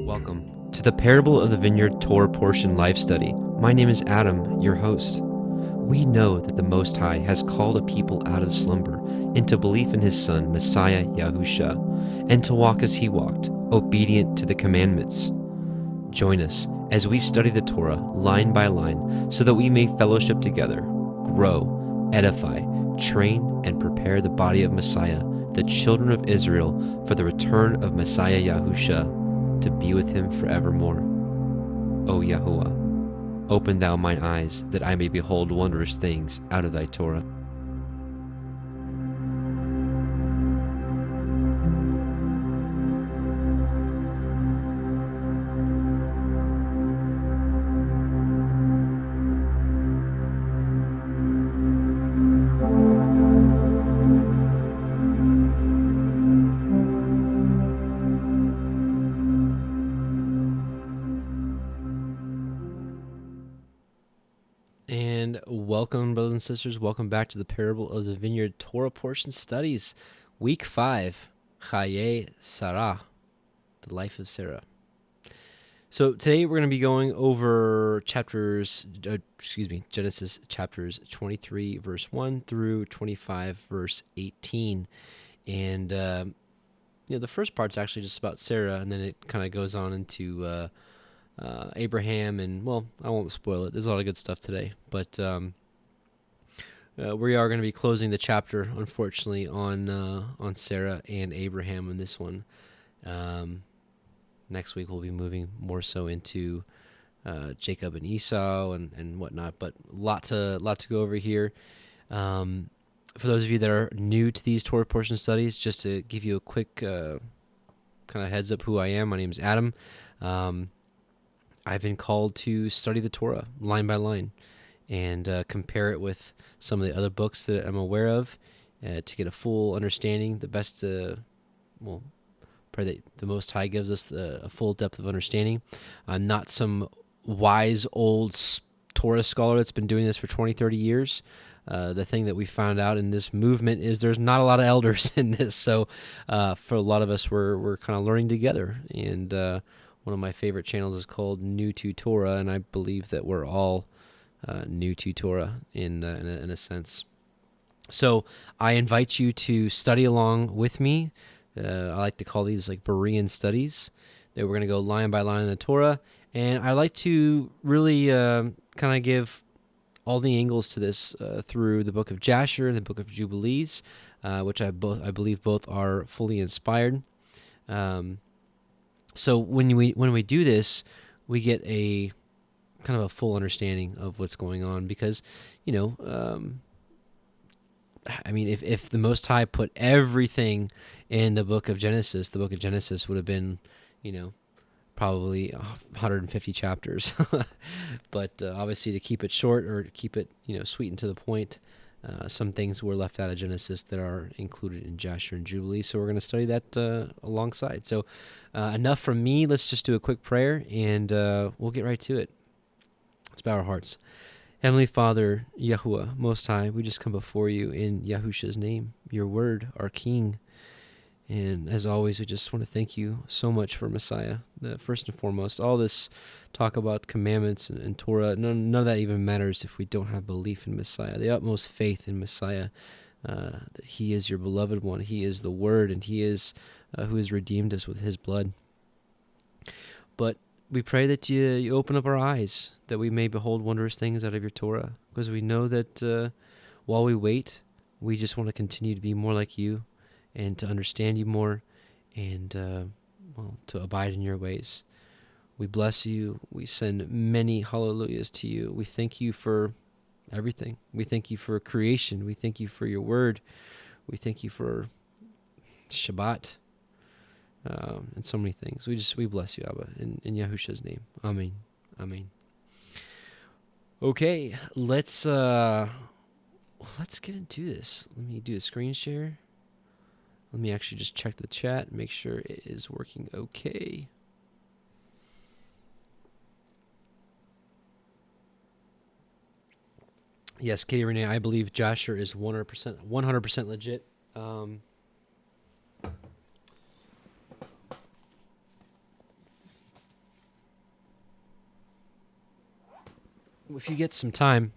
Welcome to the Parable of the Vineyard Torah portion live study. My name is Adam, your host. We know that the Most High has called a people out of slumber into belief in his Son, Messiah Yahusha, and to walk as he walked, obedient to the commandments. Join us as we study the Torah line by line so that we may fellowship together, grow, edify, train, and prepare the body of Messiah, the children of Israel, for the return of Messiah Yahusha, to be with him forevermore. O Yahuwah, open thou mine eyes, that I may behold wondrous things out of thy Torah. And welcome, brothers and sisters. Welcome back to the Parable of the Vineyard Torah portion studies, week 5, Chayei Sarah, the life of Sarah. So today we're going to be going over Genesis chapters 23, verse 1 through 25, verse 18. And the first part's actually just about Sarah, and then it kind of goes on into Abraham, and well, I won't spoil it. There's a lot of good stuff today, but we are going to be closing the chapter, unfortunately, on Sarah and Abraham in this one. Next week we'll be moving more so into Jacob and Esau and whatnot, but a lot to go over here. For those of you that are new to these Torah portion studies, just to give you a quick kind of heads up who I am. My name is Adam. I've been called to study the Torah line by line and compare it with some of the other books that I'm aware of to get a full understanding. The best, pray that the Most High gives us a full depth of understanding. I'm not some wise old Torah scholar that's been doing this for 20, 30 years. The thing that we found out in this movement is there's not a lot of elders in this. So for a lot of us, we're kind of learning together. And one of my favorite channels is called New to Torah, and I believe that we're all new to Torah in a sense. So I invite you to study along with me. I like to call these like Berean studies. That we're going to go line by line in the Torah, and I like to really kind of give all the angles to this through the book of Jasher and the book of Jubilees, which I believe both are fully inspired. So when we do this, we get a kind of a full understanding of what's going on, because, if the Most High put everything in the book of Genesis would have been, probably 150 chapters. But obviously, to keep it short or to keep it, sweet and to the point, some things were left out of Genesis that are included in Jasher and Jubilee. So we're going to study that alongside. So enough from me. Let's just do a quick prayer, and we'll get right to it. Let's bow our hearts. Heavenly Father, Yahuwah, Most High, we just come before you in Yahusha's name, your word, our King. And as always, we just want to thank you so much for Messiah. First and foremost, all this talk about commandments and Torah, none of that even matters if we don't have belief in Messiah, the utmost faith in Messiah, that he is your beloved one, he is the Word, and he is who has redeemed us with his blood. But we pray that you open up our eyes, that we may behold wondrous things out of your Torah, because we know that while we wait, we just want to continue to be more like you, and to understand you more, and to abide in your ways. We bless you. We send many hallelujahs to you. We thank you for everything. We thank you for creation. We thank you for your word. We thank you for Shabbat, and so many things. We bless you, Abba, in Yahusha's name. Amen. Amen. Okay, let's get into this. Let me do a screen share. Let me actually just check the chat, make sure it is working okay. Yes, Katie Renee, I believe Jasher is 100% legit. if you get some time,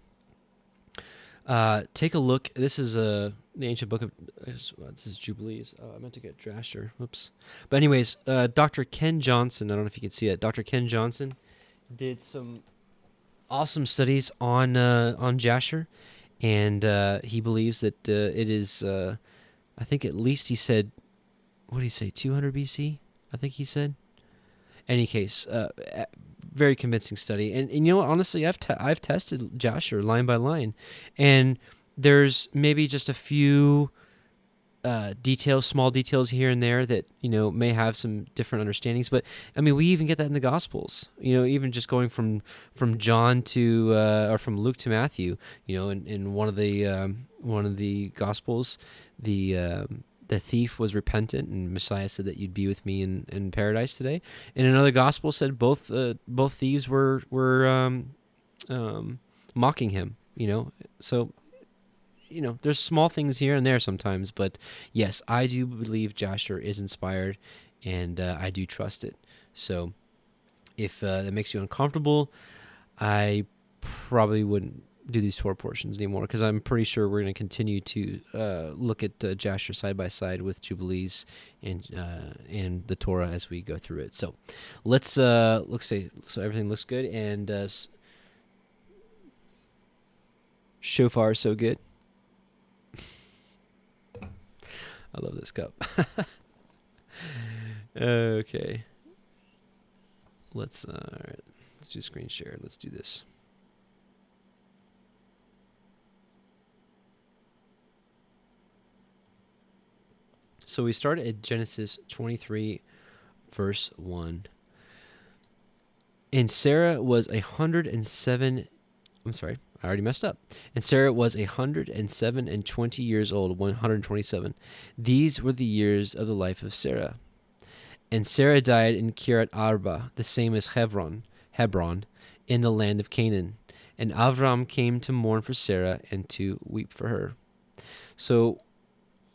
take a look. This is the ancient book of. This is Jubilees. I meant to get Jasher. Whoops. But anyways, Dr. Ken Johnson. I don't know if you can see it. Dr. Ken Johnson did some awesome studies on Jasher, and he believes that it is. I think at least he said, what did he say? 200 BC. I think he said. Any case, very convincing study, and you know what? Honestly, I've tested Jasher line by line, and there's maybe just a few small details here and there that may have some different understandings. But I mean, we even get that in the Gospels. Even just going from John to or from Luke to Matthew. In one of the Gospels, the thief was repentant, and Messiah said that you'd be with me in paradise today. And another gospel said both thieves were mocking him. So there's small things here and there sometimes, but yes, I do believe Jasher is inspired, and I do trust it. So if that makes you uncomfortable, I probably wouldn't do these Torah portions anymore, because I'm pretty sure we're going to continue to look at Jasher side by side with Jubilees and the Torah as we go through it. So let's see. So everything looks good, and shofar so good. I love this cup. Okay. Let's do screen share. Let's do this. So we start at Genesis 23, verse 1. And Sarah was 107. I'm sorry, I already messed up. And Sarah was 107 and 20 years old, 127. These were the years of the life of Sarah. And Sarah died in Kiryat Arba, the same as Hebron, in the land of Canaan. And Avram came to mourn for Sarah and to weep for her. So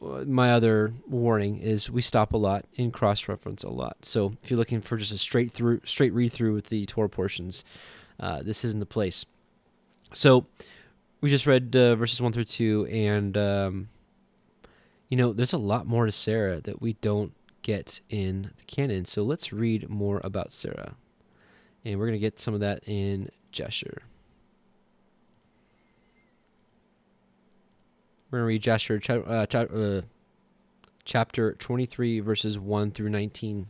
my other warning is we stop a lot and cross-reference a lot. So if you're looking for just a straight read-through with the Torah portions, this isn't the place. So we just read verses 1 through 2, and there's a lot more to Sarah that we don't get in the canon. So let's read more about Sarah, and we're going to get some of that in Jasher. We're going to read Jasher chapter 23, verses 1 through 19.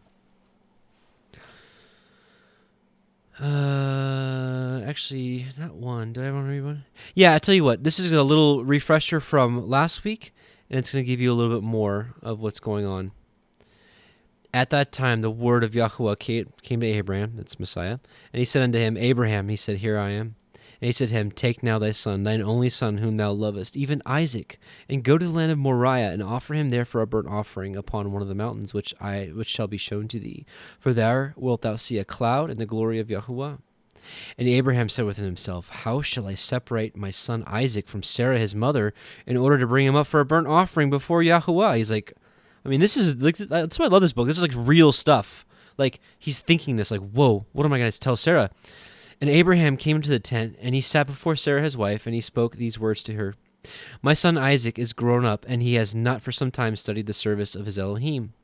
Actually, not one. Did I want to read one? Yeah, I tell you what. This is a little refresher from last week, and it's going to give you a little bit more of what's going on. At that time, the word of YHWH came to Abraham, that's Messiah, and he said unto him, Abraham, he said, here I am. And he said to him, take now thy son, thine only son whom thou lovest, even Isaac, and go to the land of Moriah, and offer him there for a burnt offering upon one of the mountains which shall be shown to thee. For there wilt thou see a cloud and the glory of YHWH. And Abraham said within himself, how shall I separate my son Isaac from Sarah his mother, in order to bring him up for a burnt offering before YHWH? He's like, I mean, this is like, that's why I love this book. This is like real stuff. Like, he's thinking this, like, whoa, what am I going to tell Sarah? And Abraham came to the tent, and he sat before Sarah his wife, and he spoke these words to her. My son Isaac is grown up, and he has not for some time studied the service of his Elohim.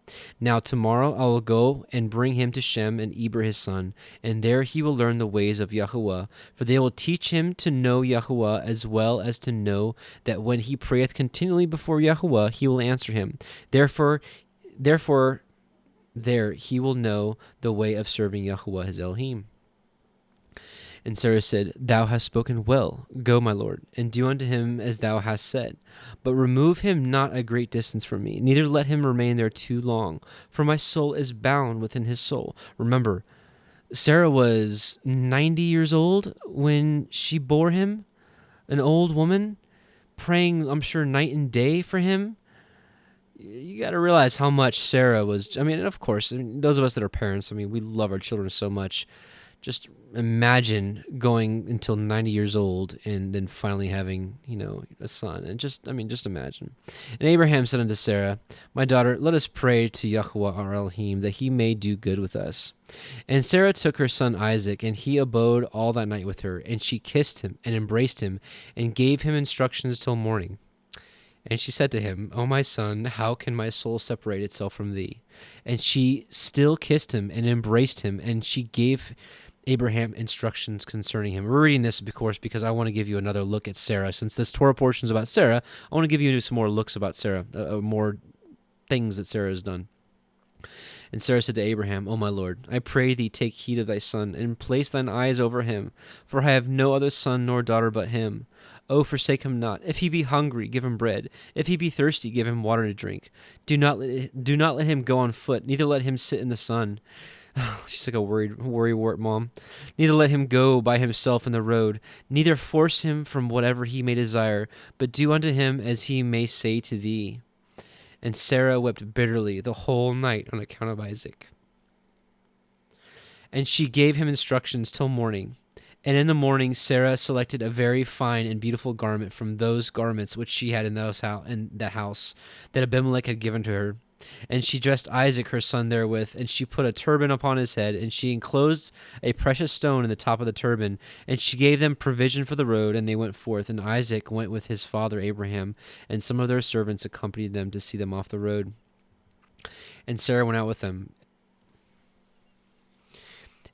Now tomorrow I will go and bring him to Shem and Eber his son, and there he will learn the ways of YHWH, for they will teach him to know YHWH, as well as to know that when he prayeth continually before YHWH, he will answer him. Therefore there he will know the way of serving YHWH his Elohim. And Sarah said, thou hast spoken well. Go, my lord, and do unto him as thou hast said. But remove him not a great distance from me, neither let him remain there too long, for my soul is bound within his soul. Remember, Sarah was 90 years old when she bore him, an old woman, praying, I'm sure, night and day for him. You got to realize how much Sarah was. I mean, of course, those of us that are parents, I mean, we love our children so much. Just imagine going until 90 years old and then finally having, a son. And just imagine. And Abraham said unto Sarah, My daughter, let us pray to YHWH our Elohim, that he may do good with us. And Sarah took her son Isaac, and he abode all that night with her. And she kissed him and embraced him and gave him instructions till morning. And she said to him, O my son, how can my soul separate itself from thee? And she still kissed him and embraced him, and she gave Abraham instructions concerning him. We're reading this, of course, because I want to give you another look at Sarah. Since this Torah portion is about Sarah, I want to give you some more looks about Sarah, more things that Sarah has done. And Sarah said to Abraham, O my Lord, I pray thee take heed of thy son, and place thine eyes over him, for I have no other son nor daughter but him. O forsake him not. If he be hungry, give him bread. If he be thirsty, give him water to drink. Do not let him go on foot, neither let him sit in the sun. She's like a worrywart mom. Neither let him go by himself in the road, neither force him from whatever he may desire, but do unto him as he may say to thee. And Sarah wept bitterly the whole night on account of Isaac. And she gave him instructions till morning. And in the morning Sarah selected a very fine and beautiful garment from those garments which she had in the house that Abimelech had given to her. And she dressed Isaac her son therewith, and she put a turban upon his head, and she enclosed a precious stone in the top of the turban. And she gave them provision for the road, and they went forth. And Isaac went with his father Abraham, and some of their servants accompanied them to see them off the road. And Sarah went out with them.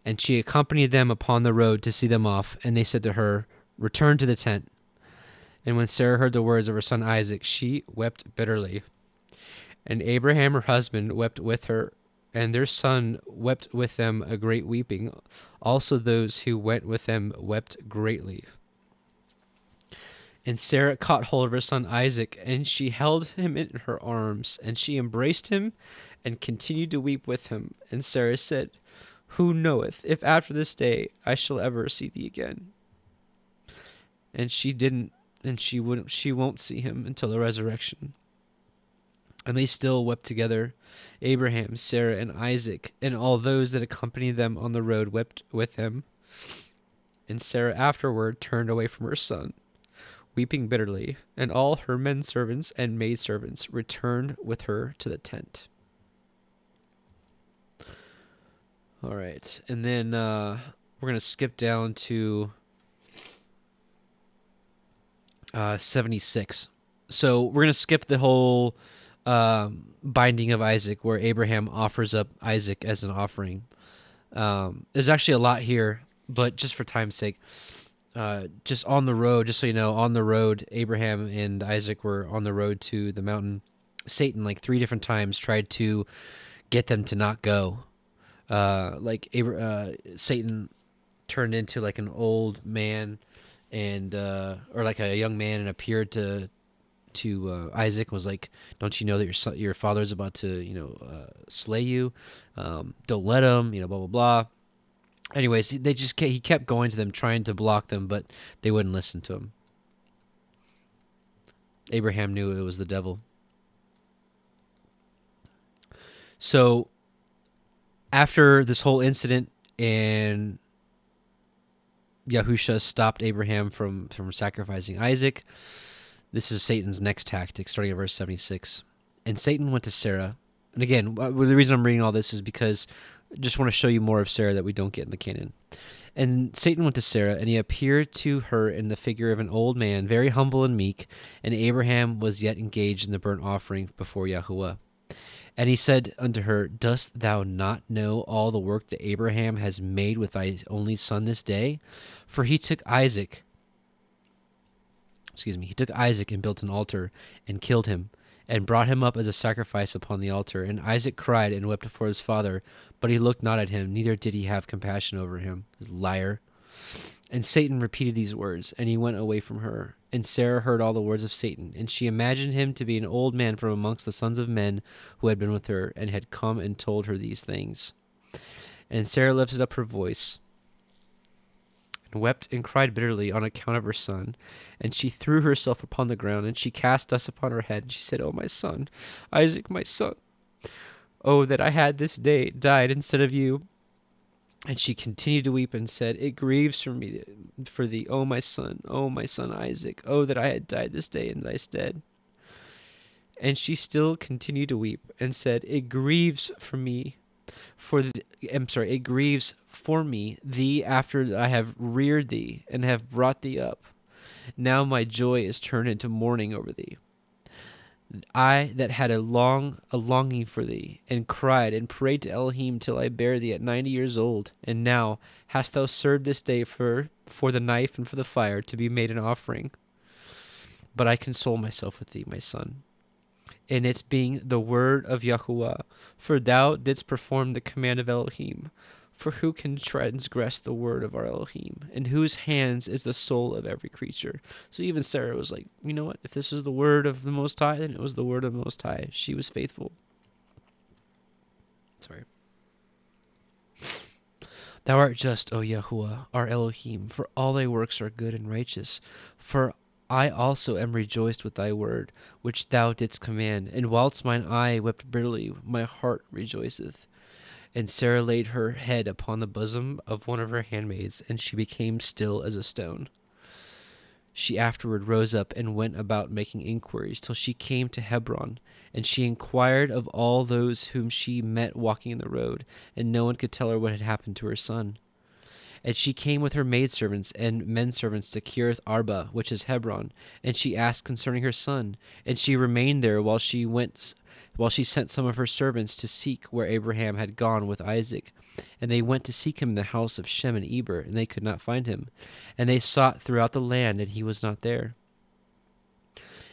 And she accompanied them upon the road to see them off. And they said to her, Return to the tent. And when Sarah heard the words of her son Isaac, she wept bitterly. And Abraham her husband wept with her, and their son wept with them a great weeping. Also those who went with them wept greatly. And Sarah caught hold of her son Isaac, and she held him in her arms, and she embraced him, and continued to weep with him. And Sarah said, Who knoweth if after this day I shall ever see thee again? And she didn't, and she won't see him until the resurrection. And they still wept together. Abraham, Sarah, and Isaac, and all those that accompanied them on the road wept with him. And Sarah afterward turned away from her son, weeping bitterly, and all her men servants and maid servants returned with her to the tent. All right, and then we're going to skip down to 76. So we're going to skip the whole binding of Isaac, where Abraham offers up Isaac as an offering. There's actually a lot here, but just for time's sake, just on the road, just so you know, on the road, Abraham and Isaac were on the road to the mountain. Satan, like 3 different times, tried to get them to not go. Satan turned into like an old man and or like a young man and appeared to Isaac, was like, don't you know that your father is about to slay you? Don't let him, blah blah blah. Anyways, he kept going to them, trying to block them, but they wouldn't listen to him. Abraham knew it was the devil. So after this whole incident, and YHWH stopped Abraham from sacrificing Isaac, this is Satan's next tactic, starting at verse 76. And Satan went to Sarah. And again, the reason I'm reading all this is because I just want to show you more of Sarah that we don't get in the canon. And Satan went to Sarah, and he appeared to her in the figure of an old man, very humble and meek. And Abraham was yet engaged in the burnt offering before YHWH. And he said unto her, Dost thou not know all the work that Abraham has made with thy only son this day? For he took Isaac and built an altar and killed him and brought him up as a sacrifice upon the altar. And Isaac cried and wept before his father, but he looked not at him, neither did he have compassion over him. This liar. And Satan repeated these words, and he went away from her. And Sarah heard all the words of Satan, and she imagined him to be an old man from amongst the sons of men who had been with her, and had come and told her these things. And Sarah lifted up her voice, and wept and cried bitterly on account of her son. And she threw herself upon the ground, and she cast dust upon her head, and she said, O my son, Isaac, my son, oh, that I had this day died instead of you. And she continued to weep and said, "It grieves for me, for thee, O my son Isaac. Oh, that I had died this day in thy stead." And she still continued to weep and said, "It grieves for me, it grieves for me, thee, after I have reared thee and have brought thee up. Now my joy is turned into mourning over thee. I that had a longing for thee, and cried and prayed to Elohim till I bare thee at 90 years old. And now hast thou served this day for the knife and for the fire to be made an offering. But I console myself with thee, my son, in its being the word of YHWH, for thou didst perform the command of Elohim. For who can transgress the word of our Elohim? In whose hands is the soul of every creature?" So even Sarah was like, you know what? If this is the word of the Most High, then it was the word of the Most High. She was faithful. Sorry. "Thou art just, O YHWH, our Elohim, for all thy works are good and righteous. For I also am rejoiced with thy word, which thou didst command. And whilst mine eye wept bitterly, my heart rejoiceth. And Sarah laid her head upon the bosom of one of her handmaids, and she became still as a stone. She afterward rose up and went about making inquiries till she came to Hebron. And she inquired of all those whom she met walking in the road, and no one could tell her what had happened to her son. And she came with her maidservants and menservants to Kiriath Arba, which is Hebron, and she asked concerning her son. And she remained there while she sent some of her servants to seek where Abraham had gone with Isaac. And they went to seek him in the house of Shem and Eber, and they could not find him. And they sought throughout the land, and he was not there.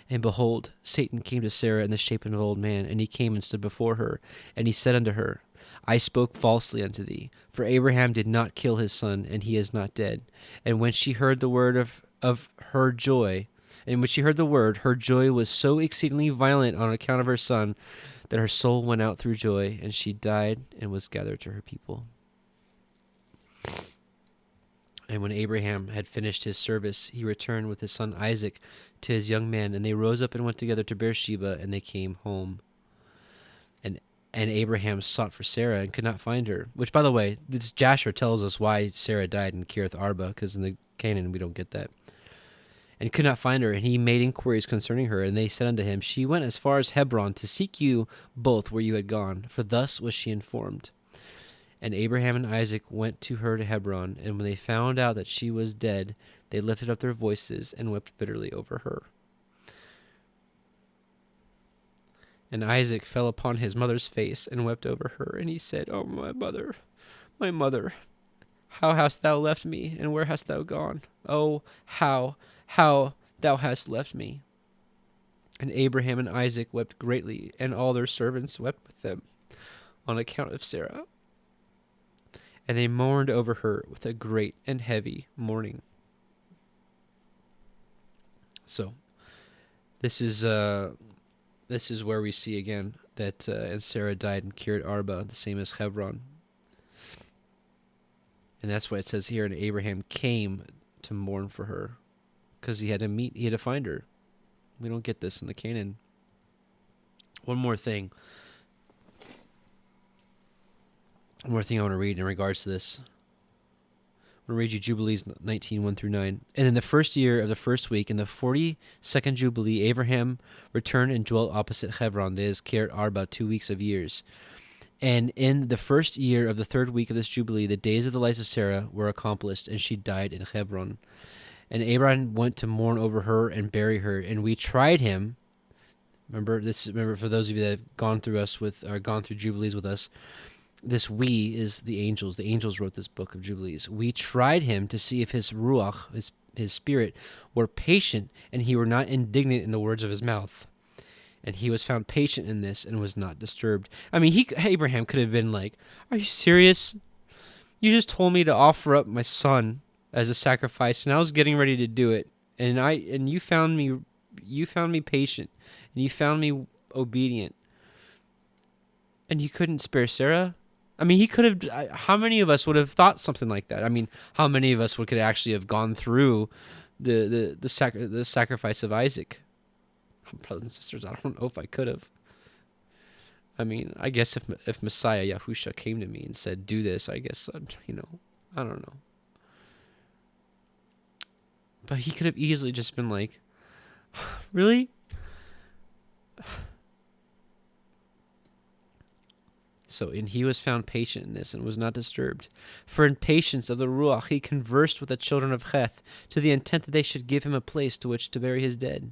And behold, Satan came to Sarah in the shape of an old man, and he came and stood before her. And he said unto her, I spoke falsely unto thee, for Abraham did not kill his son, and he is not dead. And when she heard the word of her joy, her joy was so exceedingly violent on account of her son, that her soul went out through joy, and she died and was gathered to her people. And when Abraham had finished his service, he returned with his son Isaac to his young man, and they rose up and went together to Beersheba, and they came home. And Abraham sought for Sarah and could not find her. Which, by the way, this Jasher tells us why Sarah died in Kiriath Arba, because in the Canaan we don't get that. And could not find her, and he made inquiries concerning her, and they said unto him, She went as far as Hebron to seek you both where you had gone, for thus was she informed. And Abraham and Isaac went to her to Hebron, and when they found out that she was dead, they lifted up their voices and wept bitterly over her. And Isaac fell upon his mother's face and wept over her, and he said, O my mother, how hast thou left me, and where hast thou gone? Oh, how thou hast left me. And Abraham and Isaac wept greatly, and all their servants wept with them on account of Sarah. And they mourned over her with a great and heavy mourning. So, this is where we see again that and Sarah died in Kiriath Arba, the same as Hebron. And that's why it says here, and Abraham came to mourn for her, because he had to find her. We don't get this in the Canaan. One more thing I want to read in regards to this. I'm going to read you Jubilees 19:1-9. And in the first year of the first week, in the 42nd Jubilee, Abraham returned and dwelt opposite Hebron, that is Kiriath Arba, 2 weeks of years. And in the first year of the third week of this Jubilee, the days of the life of Sarah were accomplished, and she died in Hebron. And Abraham went to mourn over her and bury her. And we tried him. Remember for those of you that have gone through Jubilees with us, this we is the angels. The angels wrote this book of Jubilees. We tried him to see if his ruach, his spirit, were patient, and he were not indignant in the words of his mouth. And he was found patient in this and was not disturbed. I mean, Abraham could have been like, are you serious? You just told me to offer up my son as a sacrifice, and I was getting ready to do it. And you found me patient, and you found me obedient. And you couldn't spare Sarah? I mean, he could have. How many of us would have thought something like that? I mean, how many of us could actually have gone through the sacrifice of Isaac? Brothers and sisters, I don't know if I could have. I mean, I guess if Messiah Yahusha came to me and said, do this, I guess, I don't know. But he could have easily just been like, really? So, and he was found patient in this and was not disturbed. For in patience of the Ruach he conversed with the children of Heth, to the intent that they should give him a place to which to bury his dead.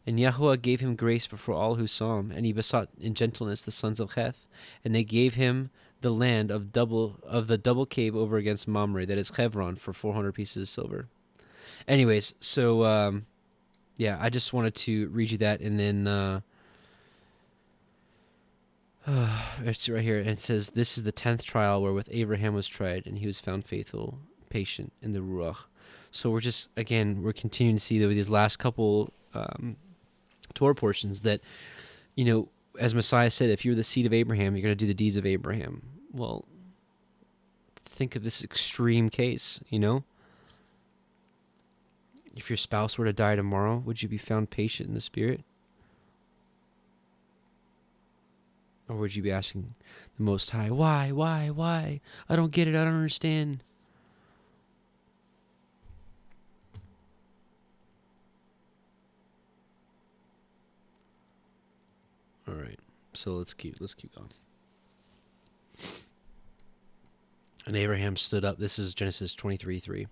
And Yahuwah gave him grace before all who saw him, and he besought in gentleness the sons of Heth, and they gave him the land of the double cave over against Mamre, that is Hebron, for 400 pieces of silver. Anyways, so yeah, I just wanted to read you that, and then it's right here. It says, "This is the 10th trial wherewith Abraham was tried, and he was found faithful, patient in the Ruach." So we're continuing to see that with these last couple Torah portions that, as Messiah said, if you're the seed of Abraham, you're going to do the deeds of Abraham. Well, think of this extreme case, If your spouse were to die tomorrow, would you be found patient in the spirit? Or would you be asking the Most High, why? I don't get it, I don't understand. All right, so let's keep going. And Abraham stood up. This is Genesis 23:3.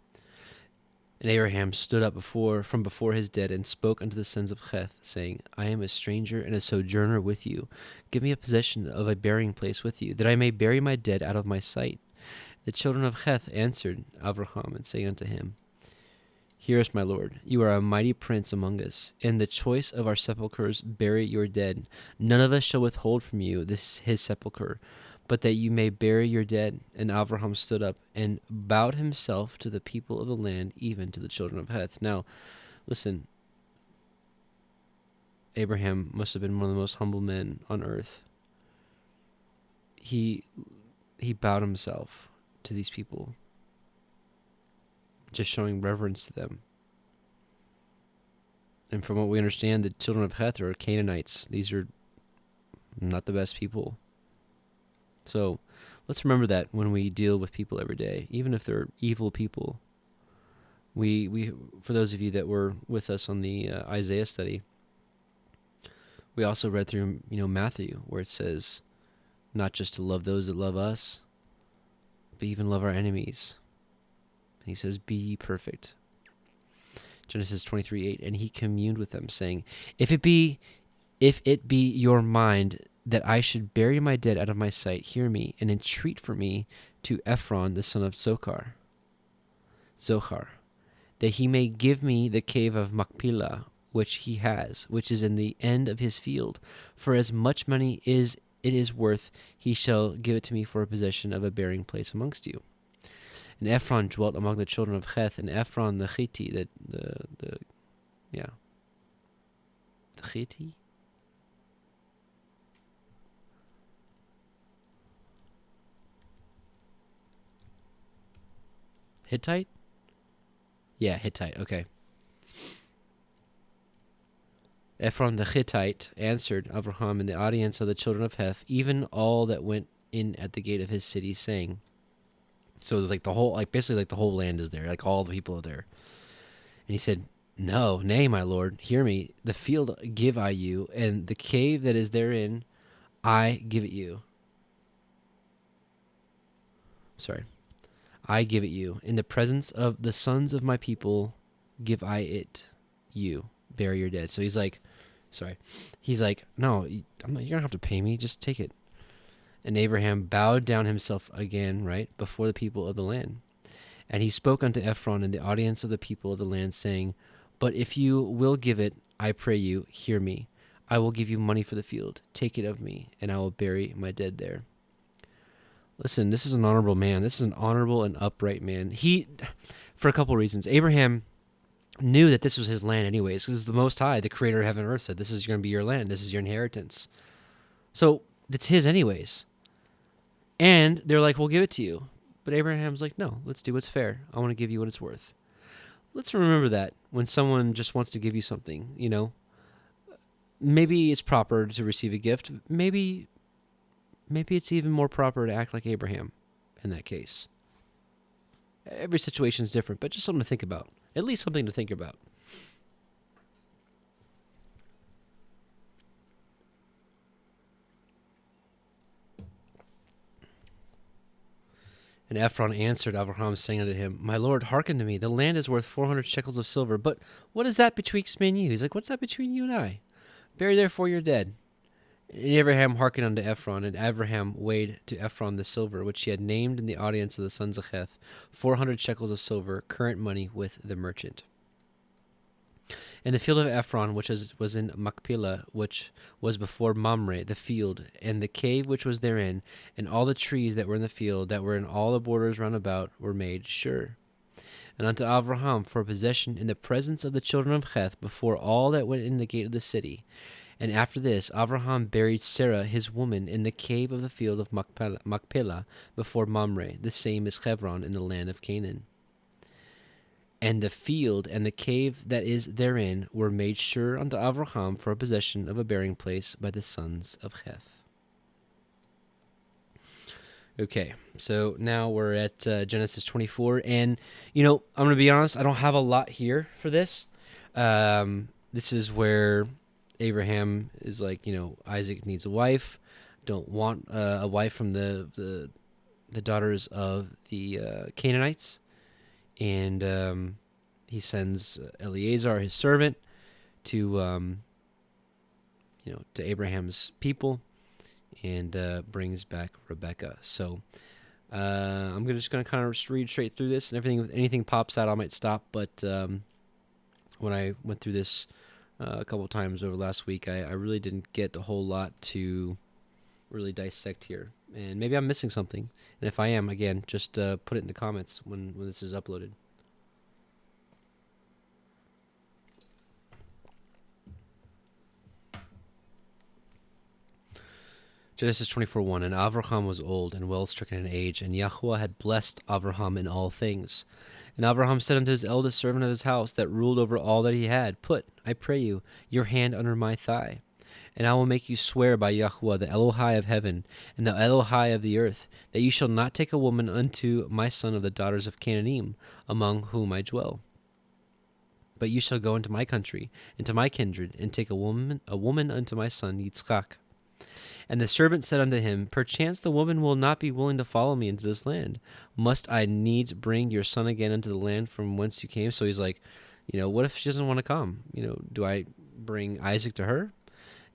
And Abraham stood up from before his dead and spoke unto the sons of Heth, saying, I am a stranger and a sojourner with you. Give me a possession of a burying place with you, that I may bury my dead out of my sight. The children of Heth answered Abraham, and saying unto him, Hear us, my lord, you are a mighty prince among us. In the choice of our sepulchres bury your dead. None of us shall withhold from you his sepulchre, but that you may bury your dead. And Abraham stood up and bowed himself to the people of the land, even to the children of Heth. Now, listen, Abraham must have been one of the most humble men on earth. He bowed himself to these people, just showing reverence to them. And from what we understand, the children of Heth are Canaanites. These are not the best people. So let's remember that when we deal with people every day, even if they're evil people. We for those of you that were with us on the Isaiah study, we also read through Matthew, where it says not just to love those that love us, but even love our enemies. And he says, "Be ye perfect." Genesis 23:8, and he communed with them, saying, If it be your mind that I should bury my dead out of my sight, hear me, and entreat for me to Ephron the son of Zohar, that he may give me the cave of Machpelah, which he has, which is in the end of his field. For as much money it is worth, he shall give it to me for a possession of a burying place amongst you. And Ephron dwelt among the children of Heth, and Ephron the Hittite, the Hittite? Hittite? Yeah, Hittite, okay. Ephron the Hittite answered Abraham in the audience of the children of Heth, even all that went in at the gate of his city, saying, so there's basically the whole land is there, like all the people are there. And he said, No, nay, my lord, hear me. The field give I you, and the cave that is therein I give it you. I give it you. In the presence of the sons of my people give I it you. Bury your dead. So he's like, no, you're going to have to pay me. Just take it. And Abraham bowed down himself again, right, before the people of the land. And he spoke unto Ephron in the audience of the people of the land, saying, But if you will give it, I pray you, hear me. I will give you money for the field. Take it of me, and I will bury my dead there. Listen, this is an honorable man. This is an honorable and upright man. For a couple of reasons. Abraham knew that this was his land anyways, because the Most High, the creator of heaven and earth, said, this is going to be your land. This is your inheritance. So it's his anyways. And they're like, we'll give it to you. But Abraham's like, no, let's do what's fair. I want to give you what it's worth. Let's remember that when someone just wants to give you something, maybe it's proper to receive a gift. Maybe maybe it's even more proper to act like Abraham in that case. Every situation is different, but just something to think about. At least something to think about. And Ephron answered Abraham, saying unto him, My Lord, hearken to me. The land is worth 400 shekels of silver. But what is that betwixt me and you? He's like, what's that between you and I? Bury therefore your dead. And Abraham hearkened unto Ephron, and Abraham weighed to Ephron the silver, which he had named in the audience of the sons of Heth, 400 shekels of silver, current money with the merchant. And the field of Ephron, which was in Machpelah, which was before Mamre, the field, and the cave which was therein, and all the trees that were in the field, that were in all the borders round about, were made sure. And unto Abraham for possession in the presence of the children of Heth, before all that went in the gate of the city. And after this, Abraham buried Sarah his woman in the cave of the field of Machpelah, before Mamre, the same as Hebron in the land of Canaan. And the field and the cave that is therein were made sure unto Abraham for a possession of a burying place by the sons of Heth. Okay, so now we're at Genesis 24, and, I'm going to be honest, I don't have a lot here for this. This is where Abraham is like, Isaac needs a wife, don't want a wife from the daughters of the Canaanites. And he sends Eliezer, his servant, to to Abraham's people, and brings back Rebekah. So I'm just going to kind of read straight through this, and if anything pops out, I might stop. But when I went through this a couple of times over last week, I really didn't get a whole lot to really dissect here. And maybe I'm missing something. And if I am, again, just put it in the comments when this is uploaded. Genesis 24:1. And Abraham was old and well stricken in age, and Yahweh had blessed Abraham in all things. And Abraham said unto his eldest servant of his house, that ruled over all that he had, Put, I pray you, your hand under my thigh. And I will make you swear by Yahweh, the Elohai of heaven, and the Elohai of the earth, that you shall not take a woman unto my son of the daughters of Canaanim, among whom I dwell. But you shall go into my country, into my kindred, and take a woman unto my son Yitzchak. And the servant said unto him, Perchance the woman will not be willing to follow me into this land. Must I needs bring your son again into the land from whence you came? So he's like, what if she doesn't want to come? Do I bring Isaac to her?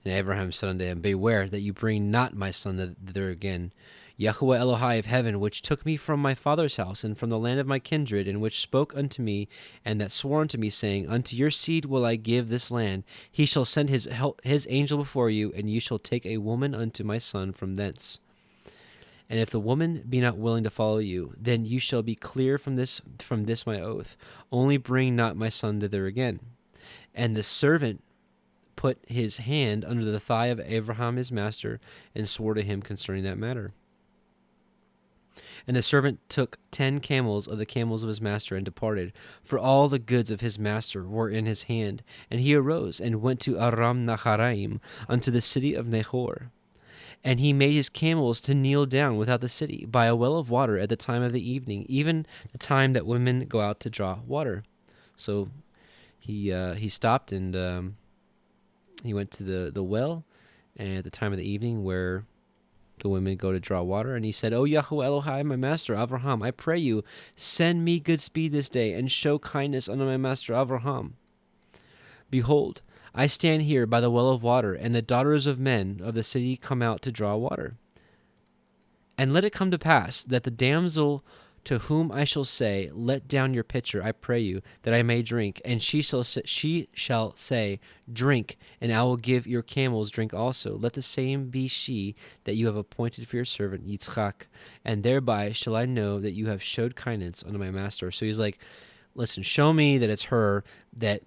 And Abraham said unto him, Beware that you bring not my son thither again. Yahweh Elohai of heaven, which took me from my father's house, and from the land of my kindred, and which spoke unto me, and that swore unto me, saying, Unto your seed will I give this land. He shall send his angel before you, and you shall take a woman unto my son from thence. And if the woman be not willing to follow you, then you shall be clear from this my oath. Only bring not my son thither again. And the servant put his hand under the thigh of Abraham his master, and swore to him concerning that matter. And the servant took 10 camels of the camels of his master, and departed, for all the goods of his master were in his hand. And he arose, and went to Aram Naharaim, unto the city of Nahor. And he made his camels to kneel down without the city, by a well of water at the time of the evening, even the time that women go out to draw water. So he stopped, and he went to the well at the time of the evening where the women go to draw water. And he said, O Yahweh Elohai, my master Abraham, I pray you, send me good speed this day, and show kindness unto my master Abraham. Behold, I stand here by the well of water, and the daughters of men of the city come out to draw water. And let it come to pass that the damsel to whom I shall say, Let down your pitcher, I pray you, that I may drink. And she shall say, Drink, and I will give your camels drink also. Let the same be she that you have appointed for your servant Yitzchak, and thereby shall I know that you have showed kindness unto my master. So he's like, listen, show me that it's her, that,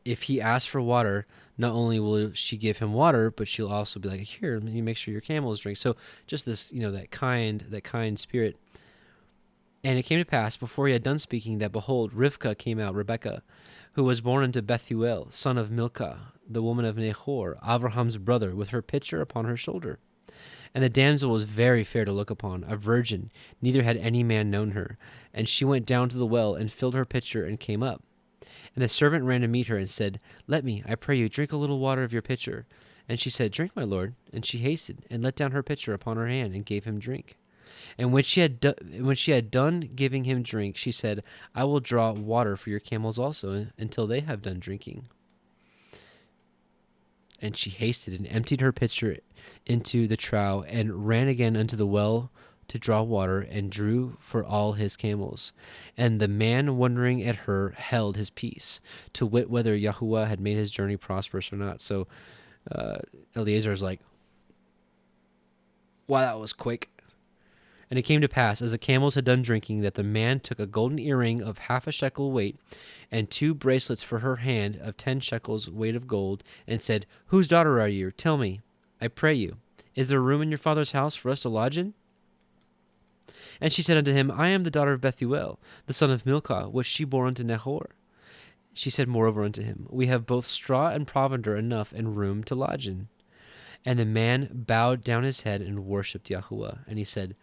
if he asks for water, not only will she give him water, but she'll also be like, here, let me make sure your camels drink. So just this, that kind spirit. And it came to pass, before he had done speaking, that behold, Rivkah came out, Rebekah, who was born unto Bethuel, son of Milcah, the woman of Nahor, Abraham's brother, with her pitcher upon her shoulder. And the damsel was very fair to look upon, a virgin, neither had any man known her. And she went down to the well, and filled her pitcher, and came up. And the servant ran to meet her, and said, Let me, I pray you, drink a little water of your pitcher. And she said, Drink, my lord. And she hasted, and let down her pitcher upon her hand, and gave him drink. And when she had done giving him drink, she said, I will draw water for your camels also, until they have done drinking. And she hasted and emptied her pitcher into the trough, and ran again unto the well to draw water, and drew for all his camels. And the man, wondering at her, held his peace, to wit whether YHWH had made his journey prosperous or not. So Eliezer is like, wow, that was quick. And it came to pass, as the camels had done drinking, that the man took a golden earring of 1/2 shekel weight, and 2 bracelets for her hand of 10 shekels weight of gold, and said, Whose daughter are you? Tell me, I pray you. Is there room in your father's house for us to lodge in? And she said unto him, I am the daughter of Bethuel, the son of Milcah, which she bore unto Nahor. She said moreover unto him, We have both straw and provender enough, and room to lodge in. And the man bowed down his head and worshipped YHWH. And he said,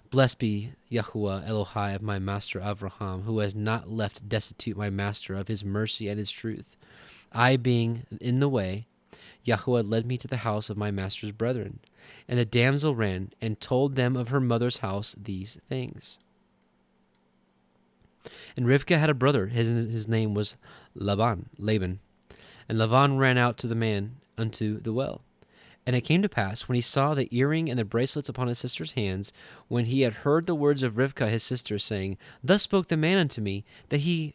Blessed be YHWH Elohai of my master Abraham, who has not left destitute my master of his mercy and his truth. I being in the way, YHWH led me to the house of my master's brethren. And the damsel ran and told them of her mother's house these things. And Rivkah had a brother, his name was Laban. And Laban ran out to the man unto the well. And it came to pass, when he saw the earring and the bracelets upon his sister's hands, when he had heard the words of Rivkah his sister, saying, Thus spoke the man unto me, that he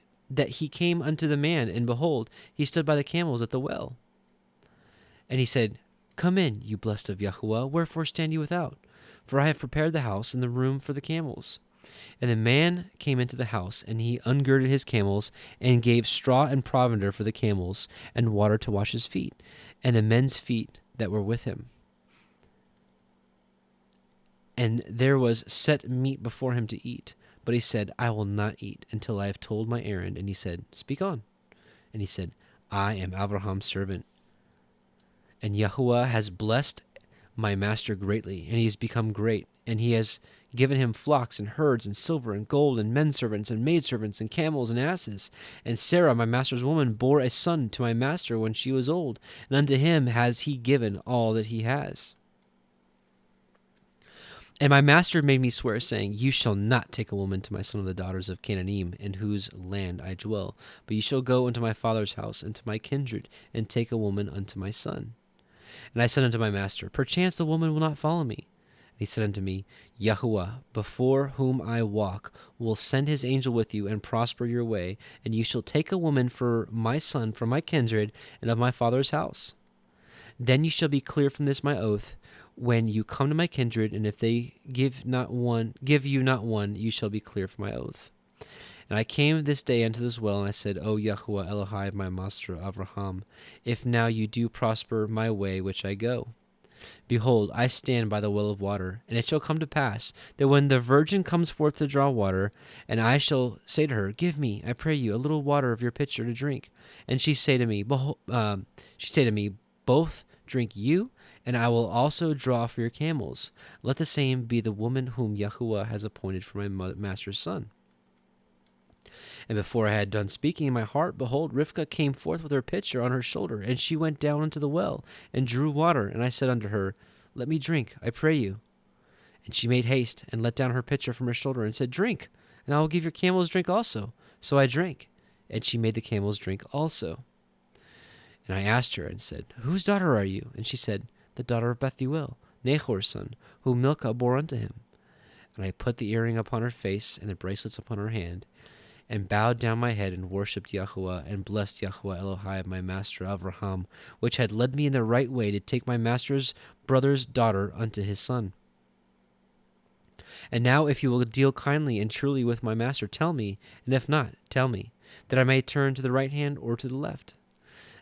came unto the man, and behold, he stood by the camels at the well. And he said, Come in, you blessed of YHWH, wherefore stand you without? For I have prepared the house and the room for the camels. And the man came into the house, and he ungirded his camels, and gave straw and provender for the camels, and water to wash his feet, and the men's feet that were with him. And there was set meat before him to eat. But he said, I will not eat until I have told my errand. And he said, Speak on. And he said, I am Abraham's servant. And YHWH has blessed my master greatly, and he has become great. And he has given him flocks and herds and silver and gold and menservants and maidservants and camels and asses. And Sarah, my master's woman, bore a son to my master when she was old, and unto him has he given all that he has. And my master made me swear, saying, You shall not take a woman to my son of the daughters of Canaanim, in whose land I dwell, but you shall go unto my father's house, and to my kindred, and take a woman unto my son. And I said unto my master, Perchance the woman will not follow me. He said unto me, YHWH, before whom I walk, will send his angel with you, and prosper your way, and you shall take a woman for my son, from my kindred, and of my father's house. Then you shall be clear from this my oath, when you come to my kindred, and if they give you not one, you shall be clear from my oath. And I came this day unto this well, and I said, O YHWH Elohai of my master Abraham, if now you do prosper my way which I go. Behold, I stand by the well of water, and it shall come to pass that when the virgin comes forth to draw water, and I shall say to her, Give me, I pray you, a little water of your pitcher to drink. And she say to me, Both drink you, and I will also draw for your camels. Let the same be the woman whom YHWH has appointed for my master's son. And before I had done speaking in my heart, behold, Rivkah came forth with her pitcher on her shoulder, and she went down unto the well, and drew water. And I said unto her, Let me drink, I pray you. And she made haste, and let down her pitcher from her shoulder, and said, Drink, and I will give your camels drink also. So I drank, and she made the camels drink also. And I asked her, and said, Whose daughter are you? And she said, The daughter of Bethuel, Nahor's son, whom Milcah bore unto him. And I put the earring upon her face, and the bracelets upon her hand, and bowed down my head, and worshipped YHWH, and blessed YHWH Elohai of my master Abraham, which had led me in the right way to take my master's brother's daughter unto his son. And now if you will deal kindly and truly with my master, tell me, and if not, tell me, that I may turn to the right hand or to the left.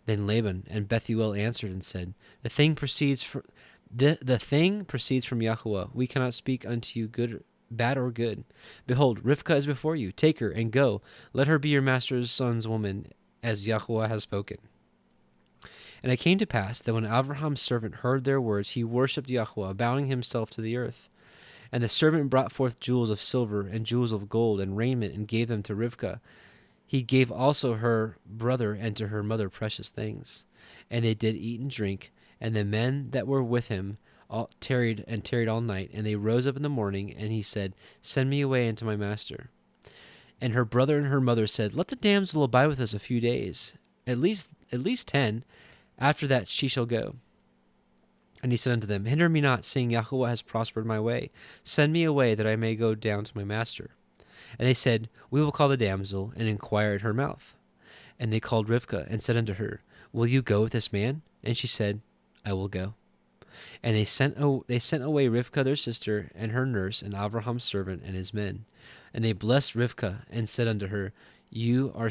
Then Laban and Bethuel answered and said, The thing proceeds from YHWH. We cannot speak unto you bad or good. Behold, Rivkah is before you. Take her and go. Let her be your master's son's woman, as YHWH has spoken. And it came to pass that when Abraham's servant heard their words, he worshipped Yahweh, bowing himself to the earth. And the servant brought forth jewels of silver and jewels of gold and raiment, and gave them to Rivkah. He gave also her brother and to her mother precious things. And they did eat and drink, and the men that were with him tarried all night. And they rose up in the morning, and he said, Send me away unto my master. And her brother and her mother said, Let the damsel abide with us a few days, at least 10. After that she shall go. And he said unto them, Hinder me not, seeing Yahweh has prospered my way. Send me away, that I may go down to my master. And they said, We will call the damsel, and inquire at her mouth. And they called Rivkah, and said unto her, Will you go with this man? And she said, I will go. And they sent away Rivkah their sister, and her nurse, and Abraham's servant, and his men. And they blessed Rivkah, and said unto her, You are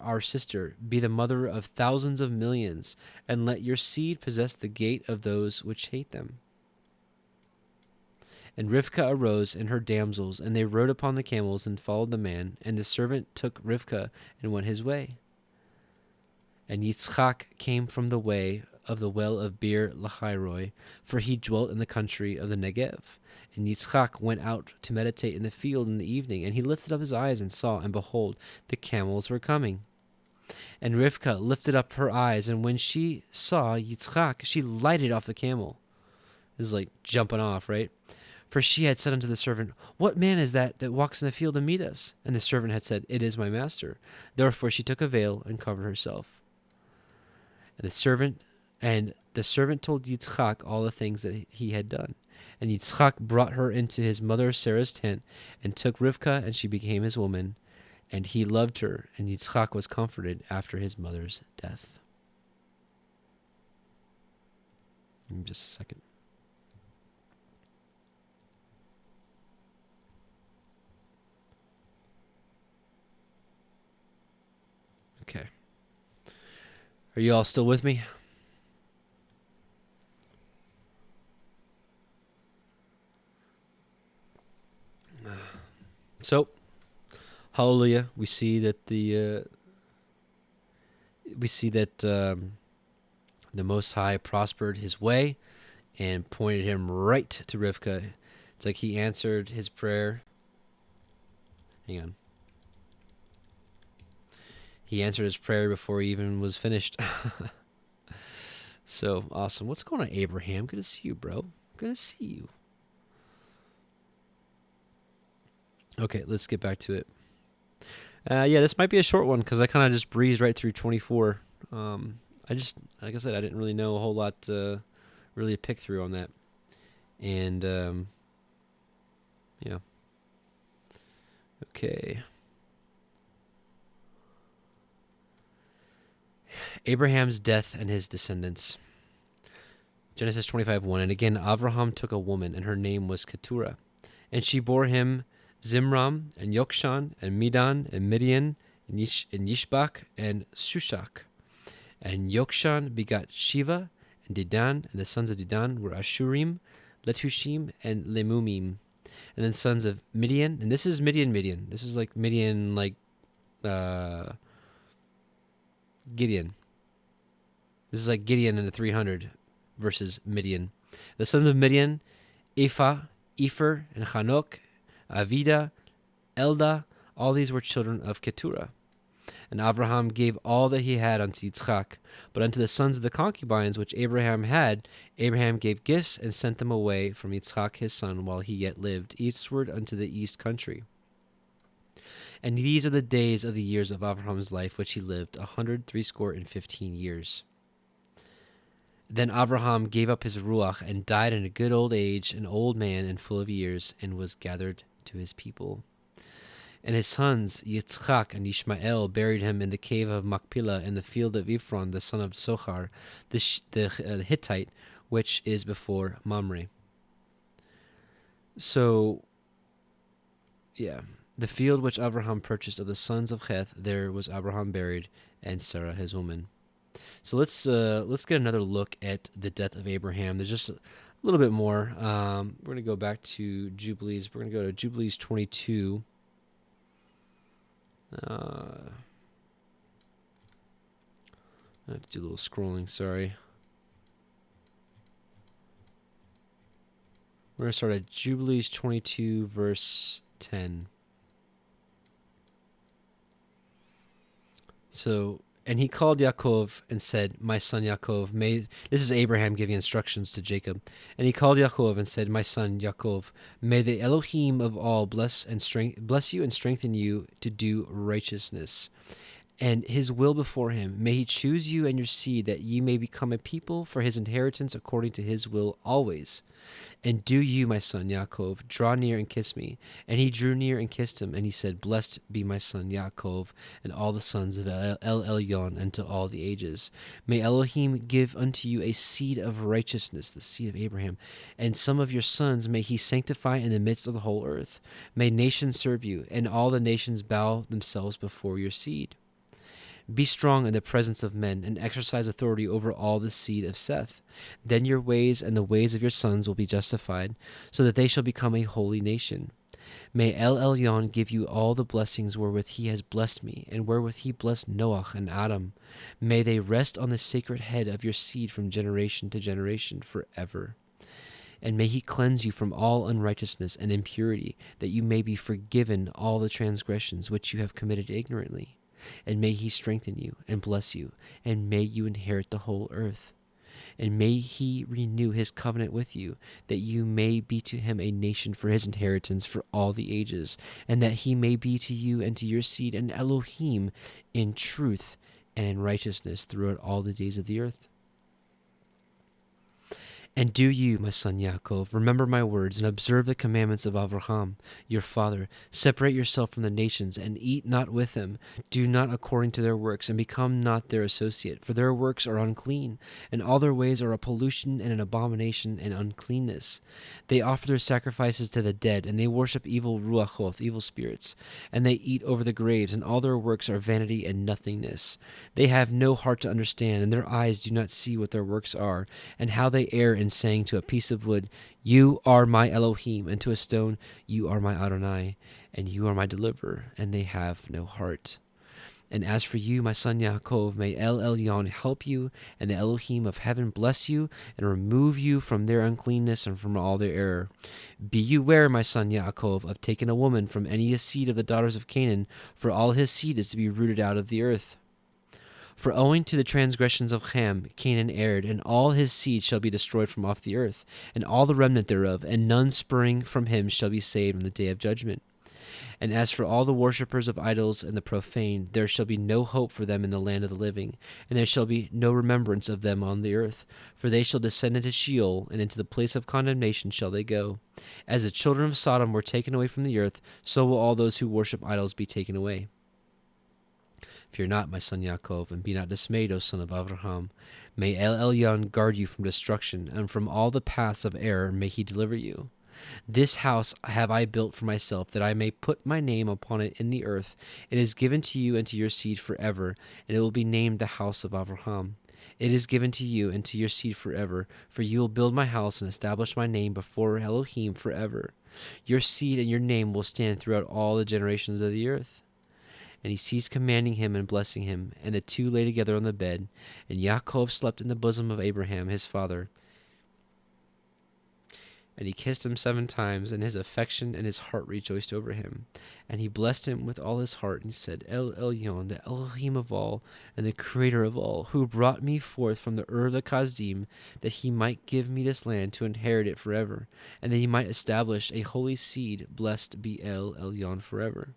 our sister, be the mother of thousands of millions, and let your seed possess the gate of those which hate them. And Rivkah arose and her damsels, and they rode upon the camels and followed the man. And the servant took Rivkah and went his way. And Yitzchak came from the way of the well of LBRY, for he dwelt in the country of the Negev. And Yitzchak went out to meditate in the field in the evening, and he lifted up his eyes and saw, and behold, the camels were coming. And Rivkah lifted up her eyes, and when she saw Yitzchak, she lighted off the camel. This is like jumping off, right? For she had said unto the servant, What man is that walks in the field to meet us? And the servant had said, It is my master. Therefore she took a veil and covered herself. And the servant told Yitzchak all the things that he had done. And Yitzchak brought her into his mother Sarah's tent, and took Rivkah, and she became his woman. And he loved her, and Yitzchak was comforted after his mother's death. Just a second. Okay. Are you all still with me? So, hallelujah, we see that the Most High prospered his way and pointed him right to Rivkah. It's like he answered his prayer. Hang on. He answered his prayer before he even was finished. So awesome. What's going on, Abraham? Good to see you, bro. Good to see you. Okay, let's get back to it. Yeah, this might be a short one because I kind of just breezed right through 24. Like I said, I didn't really know a whole lot really to pick through on that. And, yeah. Okay. Abraham's death and his descendants. Genesis 25:1. And again, Abraham took a woman, and her name was Keturah. And she bore him Zimram, and Yokshan, and Medan, and Midian, and Yishbak, and Shushak. And Yokshan begot Shiva, and Dedan, and the sons of Dedan were Ashurim, Letushim, and Lemumim. And then sons of Midian, and this is Midian. This is like Midian, like Gideon. This is like Gideon in the 300 versus Midian. The sons of Midian, Ephah, Epher, and Hanok, Avida, Elda, all these were children of Keturah. And Abraham gave all that he had unto Yitzchak. But unto the sons of the concubines which Abraham had, Abraham gave gifts and sent them away from Yitzchak his son while he yet lived, eastward unto the east country. And these are the days of the years of Abraham's life which he lived, 160 years. Then Abraham gave up his ruach and died in a good old age, an old man and full of years, and was gathered to his people. And his sons, Yitzchak and Ishmael, buried him in the cave of Machpelah in the field of Ephron, the son of Sochar, the Hittite, which is before Mamre. So, yeah, the field which Abraham purchased of the sons of Heth, there was Abraham buried, and Sarah his woman. So let's get another look at the death of Abraham. There's just a little bit more. We're going to go back to Jubilees. We're going to go to Jubilees 22. I have to do a little scrolling, sorry. We're going to start at Jubilees 22, verse 10. So, and he called Yaakov and said, my son Yaakov, this is Abraham giving instructions to Jacob. And he called Yaakov and said, my son Yaakov, may the Elohim of all bless you and strengthen you to do righteousness, and his will before him. May he choose you and your seed, that ye may become a people for his inheritance according to his will always. And do you, my son Yaakov, draw near and kiss me. And he drew near and kissed him. And he said, blessed be my son Yaakov, and all the sons of El Elyon unto all the ages. May Elohim give unto you a seed of righteousness, the seed of Abraham. And some of your sons may he sanctify in the midst of the whole earth. May nations serve you, and all the nations bow themselves before your seed. Be strong in the presence of men, and exercise authority over all the seed of Seth. Then your ways and the ways of your sons will be justified, so that they shall become a holy nation. May El Elyon give you all the blessings wherewith he has blessed me, and wherewith he blessed Noah and Adam. May they rest on the sacred head of your seed from generation to generation forever. And may he cleanse you from all unrighteousness and impurity, that you may be forgiven all the transgressions which you have committed ignorantly. And may he strengthen you and bless you, and may you inherit the whole earth. And may he renew his covenant with you, that you may be to him a nation for his inheritance for all the ages, and that he may be to you and to your seed an Elohim in truth and in righteousness throughout all the days of the earth. And do you, my son Yaakov, remember my words, and observe the commandments of Abraham, your father. Separate yourself from the nations, and eat not with them. Do not according to their works, and become not their associate. For their works are unclean, and all their ways are a pollution and an abomination and uncleanness. They offer their sacrifices to the dead, and they worship evil ruachoth, evil spirits. And they eat over the graves, and all their works are vanity and nothingness. They have no heart to understand, and their eyes do not see what their works are, and how they err in saying to a piece of wood, you are my Elohim, and to a stone, you are my Adonai, and you are my deliverer, and they have no heart. And as for you, my son Yaakov, may El Elyon help you, and the Elohim of heaven bless you, and remove you from their uncleanness and from all their error. Be you ware, my son Yaakov, of taking a woman from any seed of the daughters of Canaan, for all his seed is to be rooted out of the earth. For owing to the transgressions of Ham, Canaan erred, and all his seed shall be destroyed from off the earth, and all the remnant thereof, and none spurring from him shall be saved in the day of judgment. And as for all the worshippers of idols and the profane, there shall be no hope for them in the land of the living, and there shall be no remembrance of them on the earth. For they shall descend into Sheol, and into the place of condemnation shall they go. As the children of Sodom were taken away from the earth, so will all those who worship idols be taken away. Fear not, my son Yaakov, and be not dismayed, O son of Abraham. May El Elyon guard you from destruction, and from all the paths of error may he deliver you. This house have I built for myself, that I may put my name upon it in the earth. It is given to you and to your seed forever, and it will be named the house of Abraham. It is given to you and to your seed forever, for you will build my house and establish my name before Elohim forever. Your seed and your name will stand throughout all the generations of the earth. And he ceased commanding him and blessing him, and the two lay together on the bed. And Yaakov slept in the bosom of Abraham his father. And he kissed him 7 times, and his affection and his heart rejoiced over him. And he blessed him with all his heart, and said, El Elyon, the Elohim of all, and the Creator of all, who brought me forth from the Ur of the Kasdim, that he might give me this land to inherit it forever, and that he might establish a holy seed. Blessed be El Elyon forever.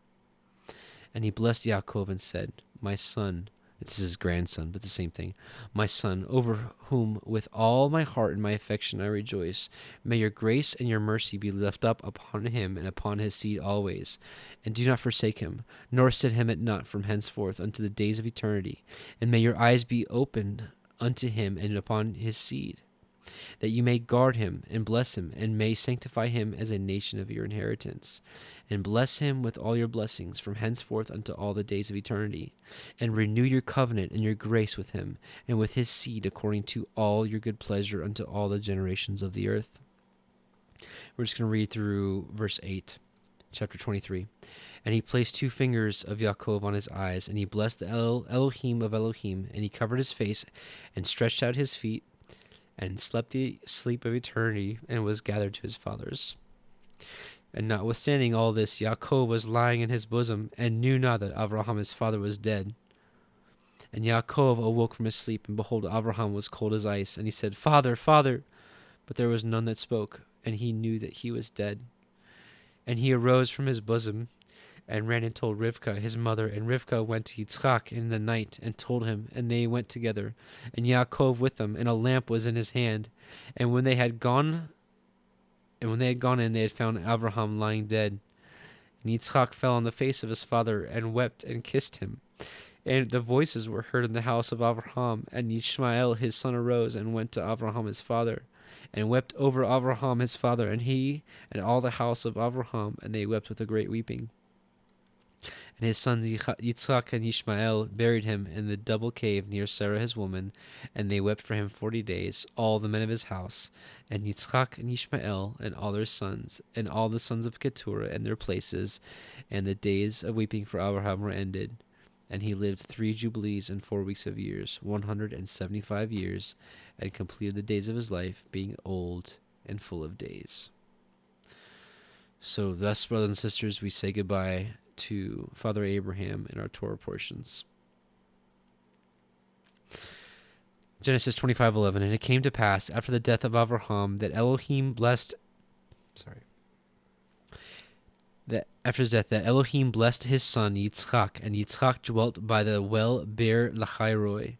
And he blessed Yaakov and said, my son, this is his grandson, but the same thing, my son, over whom with all my heart and my affection I rejoice, may your grace and your mercy be left up upon him and upon his seed always. And do not forsake him, nor set him at naught from henceforth unto the days of eternity. And may your eyes be opened unto him and upon his seed, that you may guard him and bless him, and may sanctify him as a nation of your inheritance. And bless him with all your blessings from henceforth unto all the days of eternity. And renew your covenant and your grace with him, and with his seed according to all your good pleasure unto all the generations of the earth. We're just going to read through verse 8. chapter 23. And he placed 2 fingers of Yaakov on his eyes, and he blessed the Elohim of Elohim, and he covered his face, and stretched out his feet, and slept the sleep of eternity, and was gathered to his fathers. And notwithstanding all this, Yaakov was lying in his bosom, and knew not that Abraham his father was dead. And Yaakov awoke from his sleep, and behold, Abraham was cold as ice, and he said, Father, Father! But there was none that spoke, and he knew that he was dead. And he arose from his bosom, and ran and told Rivkah his mother, and Rivkah went to Yitzchak in the night, and told him, and they went together, and Yaakov with them, and a lamp was in his hand. And when they had gone in, they had found Abraham lying dead. And Yitzchak fell on the face of his father, and wept, and kissed him. And the voices were heard in the house of Abraham, and Ishmael his son arose, and went to Abraham his father, and wept over Abraham his father, and he, and all the house of Abraham, and they wept with a great weeping. And his sons Yitzchak and Ishmael buried him in the double cave near Sarah his woman, and they wept for him 40 days, all the men of his house, and Yitzchak and Ishmael, and all their sons, and all the sons of Keturah in their places, and the days of weeping for Abraham were ended. And he lived 3 jubilees and 4 weeks of years, 175 years, and completed the days of his life, being old and full of days. So thus, brothers and sisters, we say goodbye to Father Abraham in our Torah portions. Genesis 25:11. And it came to pass after the death of Abraham that Elohim blessed that after his death that Elohim blessed his son Yitzchak, and Yitzchak dwelt by the well LBRY.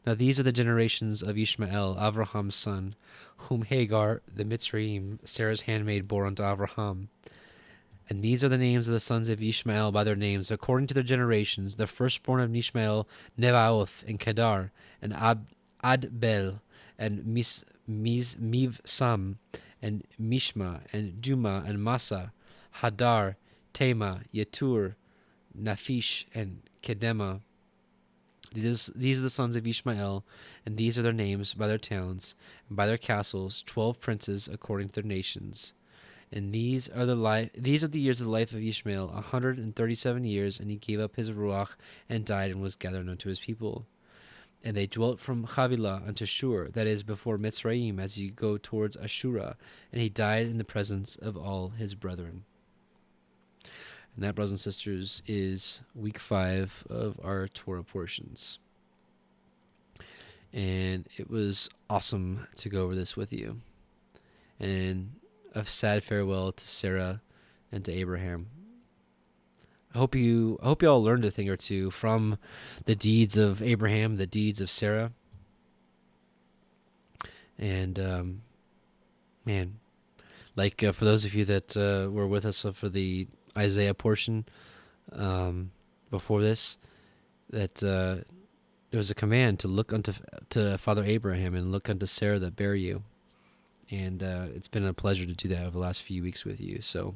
Now these are the generations of Ishmael, Abraham's son, whom Hagar the Mitzrayim, Sarah's handmaid, bore unto Abraham. And these are the names of the sons of Ishmael by their names, according to their generations. The firstborn of Ishmael, Nebaioth, and Kedar, and Adbel, and Mivsam, and Mishma, and Duma, and Massa, Hadar, Tema, Yetur, Naphish, and Kedema. These are the sons of Ishmael, and these are their names by their towns, and by their castles, 12 princes according to their nations. And these are the years of the life of Ishmael, 137 years, and he gave up his ruach, and died, and was gathered unto his people. And they dwelt from Havilah unto Shur, that is before Mitzrayim, as you go towards Ashura, and he died in the presence of all his brethren. And that, brothers and sisters, is week 5 of our Torah portions. And it was awesome to go over this with you. And a sad farewell to Sarah and to Abraham. I hope you all learned a thing or two from the deeds of Abraham, the deeds of Sarah. And man, like for those of you that were with us for the Isaiah portion before this, that there was a command to look to Father Abraham and look unto Sarah that bare you. And it's been a pleasure to do that over the last few weeks with you. So,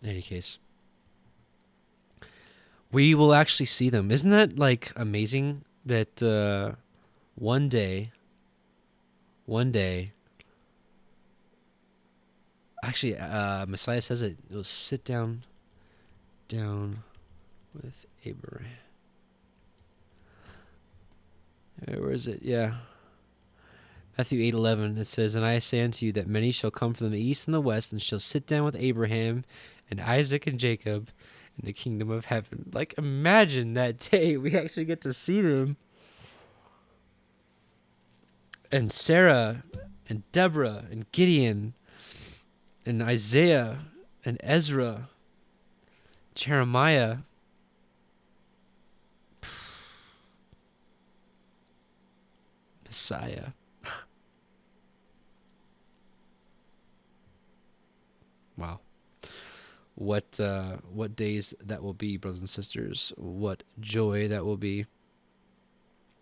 in any case, we will actually see them. Isn't that like amazing that one day, actually, Messiah says it will sit down with Abraham. Where is it? Yeah. Matthew 8:11, it says, And I say unto you that many shall come from the east and the west, and shall sit down with Abraham and Isaac and Jacob in the kingdom of heaven. Like, imagine that day we actually get to see them. And Sarah and Deborah and Gideon and Isaiah and Ezra, Jeremiah. Messiah. Wow. What days that will be, brothers and sisters. What joy that will be.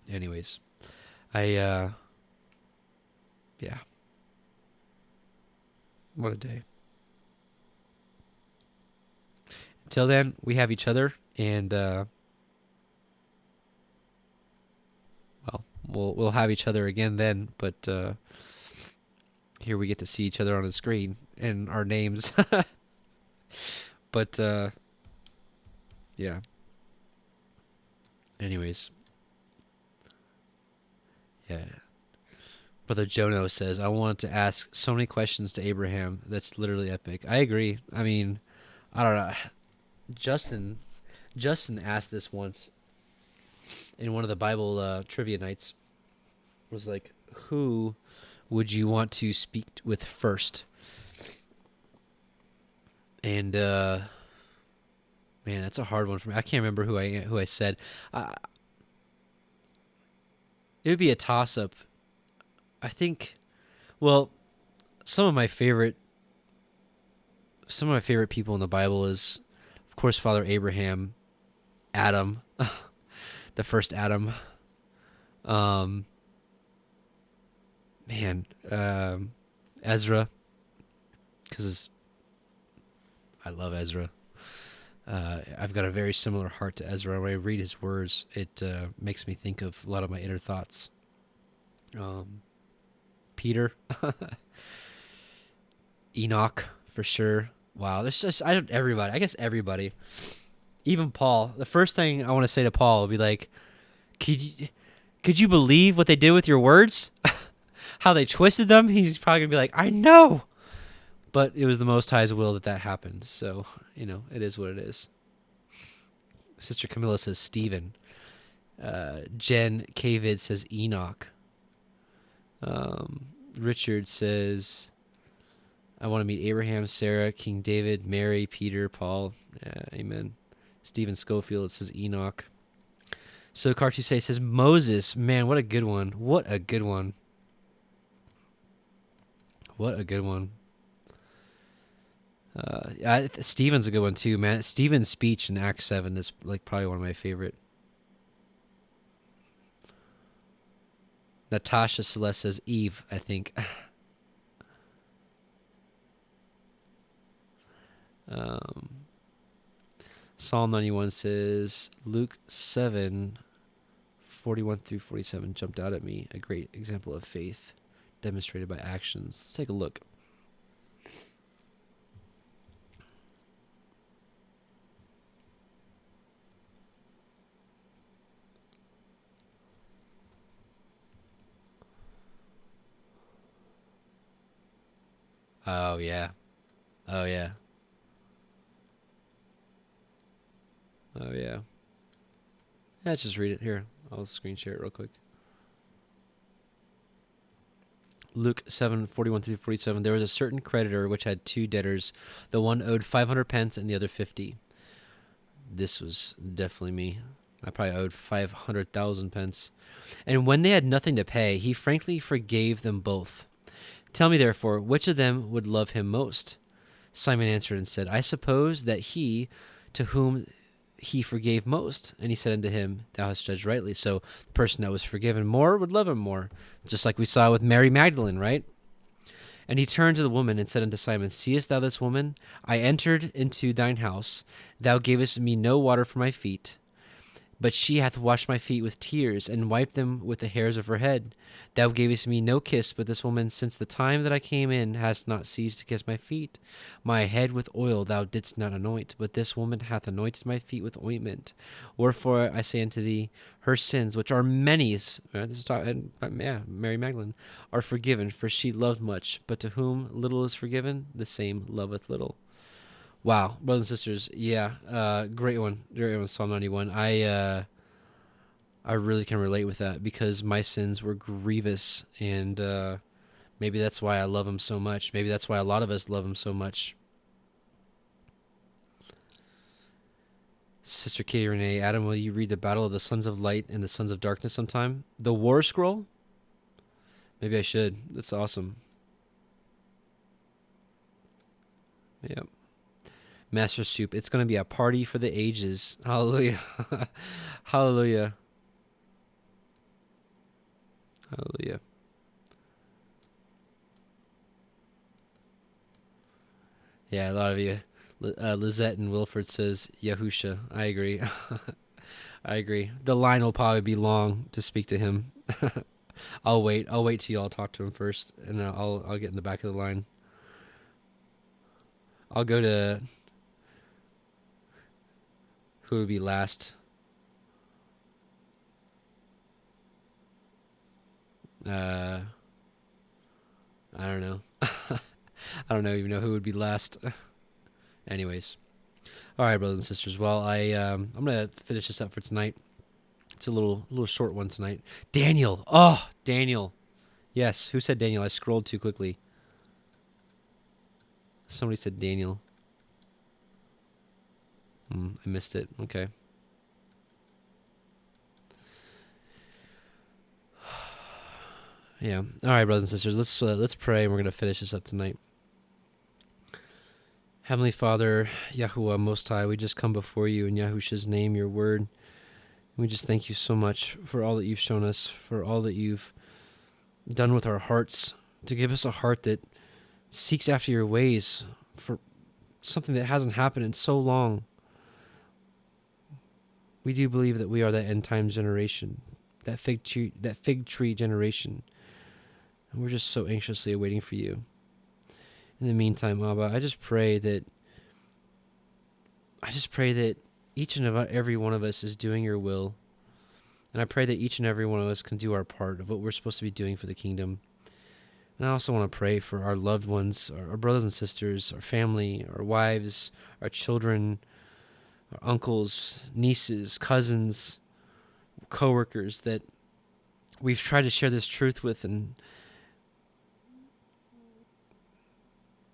Anyways, yeah. What a day. Until then, we have each other, and we'll have each other again then, but here we get to see each other on the screen and our names. But yeah. Anyways, yeah. Brother Jono says, I want to ask so many questions to Abraham. That's literally epic. I agree. I mean, I don't know. Justin asked this once in one of the Bible trivia nights. Was like, who would you want to speak with first? And man, that's a hard one for me. I can't remember who I said. It would be a toss up. I think. Well, some of my favorite people in the Bible is, of course, Father Abraham, Adam, the first Adam. Ezra, because I love Ezra. I've got a very similar heart to Ezra. When I read his words, it makes me think of a lot of my inner thoughts. Peter, Enoch, for sure. Wow, this just everybody. I guess everybody, even Paul. The first thing I want to say to Paul would be like, could you believe what they did with your words? How they twisted them? He's probably gonna be like, I know. But it was the Most High's will that happened. So, it is what it is. Sister Camilla says Stephen. Jen Kavid says Enoch. Richard says, I want to meet Abraham, Sarah, King David, Mary, Peter, Paul. Amen. Stephen Schofield says Enoch. So Cartusay says Moses. Man, what a good one. What a good one. Stephen's a good one too, man. Stephen's speech in Acts 7 is like probably one of my favorite. Natasha Celeste says Eve, I think. Psalm 91 says Luke 7:41-47 jumped out at me. A great example of faith demonstrated by actions. Let's take a look. Oh, yeah. Oh, yeah. Oh, yeah. Let's just read it. Here, I'll screen share it real quick. Luke 7:41-47. There was a certain creditor which had two debtors. The one owed 500 pence and the other 50. This was definitely me. I probably owed 500,000 pence. And when they had nothing to pay, he frankly forgave them both. Tell me, therefore, which of them would love him most? Simon answered and said, I suppose that he to whom he forgave most. And he said unto him, Thou hast judged rightly. So the person that was forgiven more would love him more, just like we saw with Mary Magdalene, right? And he turned to the woman and said unto Simon, Seest thou this woman? I entered into thine house. Thou gavest me no water for my feet, but she hath washed my feet with tears, and wiped them with the hairs of her head. Thou gavest me no kiss, but this woman, since the time that I came in, hast not ceased to kiss my feet. My head with oil thou didst not anoint, but this woman hath anointed my feet with ointment. Wherefore I say unto thee, her sins, which are many, Mary Magdalene, are forgiven, for she loved much. But to whom little is forgiven, the same loveth little. Wow, brothers and sisters, yeah, great one, Psalm 91. I really can relate with that because my sins were grievous, and maybe that's why I love him so much. Maybe that's why a lot of us love him so much. Sister Katie Renee, Adam, will you read the Battle of the Sons of Light and the Sons of Darkness sometime? The War Scroll? Maybe I should. That's awesome. Yep. Master Soup, it's going to be a party for the ages. Hallelujah. Hallelujah. Hallelujah. Yeah, a lot of you. Lizette and Wilford says Yahusha. I agree. I agree. The line will probably be long to speak to him. I'll wait till y'all talk to him first, and I'll get in the back of the line. I'll go to Who would be last? I don't know. I don't know even know who would be last. Anyways. All right, brothers and sisters. Well, I'm gonna finish this up for tonight. It's a little short one tonight. Daniel. Oh, Daniel. Yes. Who said Daniel? I scrolled too quickly. Somebody said Daniel. I missed it. Okay. Yeah. All right, brothers and sisters. Let's pray, and we're gonna finish this up tonight. Heavenly Father, Yahuwah Most High, we just come before you in Yahusha's name, your word. We just thank you so much for all that you've shown us, for all that you've done with our hearts, to give us a heart that seeks after your ways, for something that hasn't happened in so long. We do believe that we are that end time generation, that fig tree generation. And we're just so anxiously awaiting for you. In the meantime, Abba, I just pray that each and every one of us is doing your will. And I pray that each and every one of us can do our part of what we're supposed to be doing for the kingdom. And I also want to pray for our loved ones, our brothers and sisters, our family, our wives, our children, our uncles, nieces, cousins, coworkers that we've tried to share this truth with and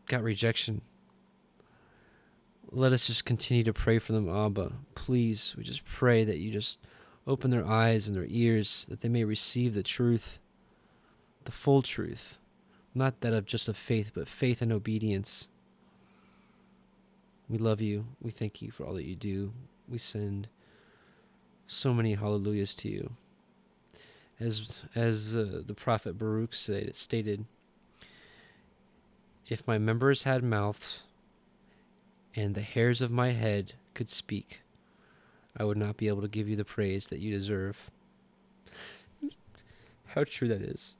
got rejection. Let us just continue to pray for them, Abba. Please, we just pray that you just open their eyes and their ears, that they may receive the truth, the full truth, not that of just of faith, but faith and obedience. We love you. We thank you for all that you do. We send so many hallelujahs to you. As the prophet Baruch stated, if my members had mouths and the hairs of my head could speak, I would not be able to give you the praise that you deserve. How true that is.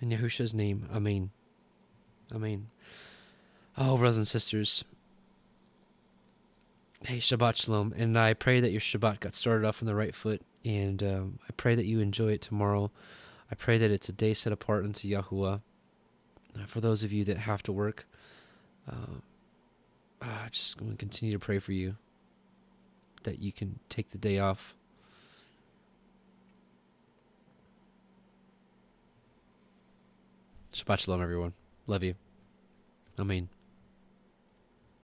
In Yahusha's name, Amen. Amen. Oh, brothers and sisters. Hey, Shabbat Shalom. And I pray that your Shabbat got started off on the right foot. And I pray that you enjoy it tomorrow. I pray that it's a day set apart unto Yahuwah. For those of you that have to work, just going to continue to pray for you, that you can take the day off. Shabbat Shalom, everyone. Love you. Amen.